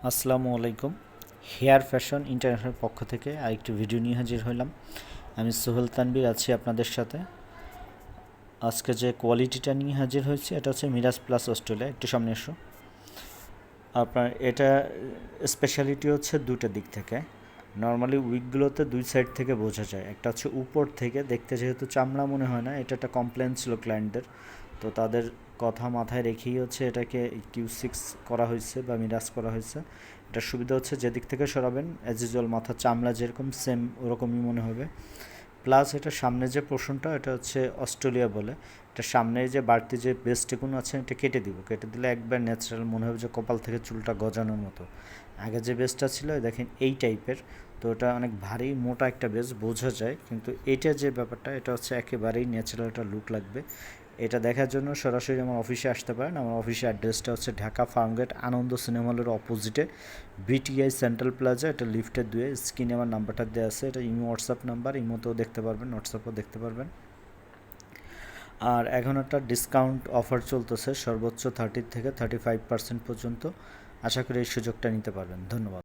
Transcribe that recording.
আসসালামু আলাইকুম। Hair fashion international পক্ষ থেকে আরেকটি ভিডিও নিয়ে হাজির হলাম। আমি সোহেল তানবীর আছি আপনাদের সাথে। আজকে যে কোয়ালিটিটা নিয়ে হাজির হয়েছে এটা হচ্ছে মিরাজ প্লাস অস্ট্রেলিয়া। একটু সামনে এসো। আপনার এটা স্পেশালিটি হচ্ছে দুটো দিক থেকে। নর্মালি উইকগুলোতে দুই সাইড থেকে বোঝা যায়। একটা হচ্ছে উপর থেকে দেখতে যেহেতু চামড়া মনে হয় না, এটা একটা কমপ্লেন ছিল ক্লায়েন্টদের, তো তাদের কথা মাথায় রেখেই হচ্ছে এটাকে কিউ6 করা হয়েছে বা মিরাজ করা হয়েছে। এটার সুবিধা হচ্ছে যেদিক থেকে সরাবেন অ্যাজ ইউজুয়াল মাথার চামড়া যেরকম সেম ওরকমই মনে হবে। প্লাস এটা সামনে যে পোর্শনটা এটা হচ্ছে অস্ট্রেলিয়া বলে, এটা সামনে যে বাড়তি যে বেসটেগুলো আছে এটা কেটে দিব। কেটে দিলে একবার ন্যাচারাল মনে হবে যে কপাল থেকে চুলটা গজানোর মতো। আগে যে বেসটা ছিল দেখেন এই টাইপের, তো এটা অনেক ভারী মোটা একটা বেস বোঝা যায়, কিন্তু এটা যে ব্যাপারটা এটা হচ্ছে একেবারেই ন্যাচারাল একটা লুক লাগবে। এটা দেখার জন্য সরাসরি আমার অফিসে আসতে পারেন। আমার অফিসের অ্যাড্রেসটা হচ্ছে ঢাকা ফার্মগেট আনন্দ সিনেমা হলের অপোজিটে বিটিআই সেন্ট্রাল প্লাজা। এটা লিফটের 2-এ। স্ক্রিনে আমার নাম্বারটা দেওয়া আছে, এটা ইমো হোয়াটসঅ্যাপ নাম্বার, ইমোতেও দেখতে পারবেন, হোয়াটসঅ্যাপেও দেখতে পারবেন। আর এখন একটা ডিসকাউন্ট অফার চলতেছে সর্বোচ্চ 30 থেকে 35% পর্যন্ত। আশা করি এই সুযোগটা নিতে পারবেন। ধন্যবাদ।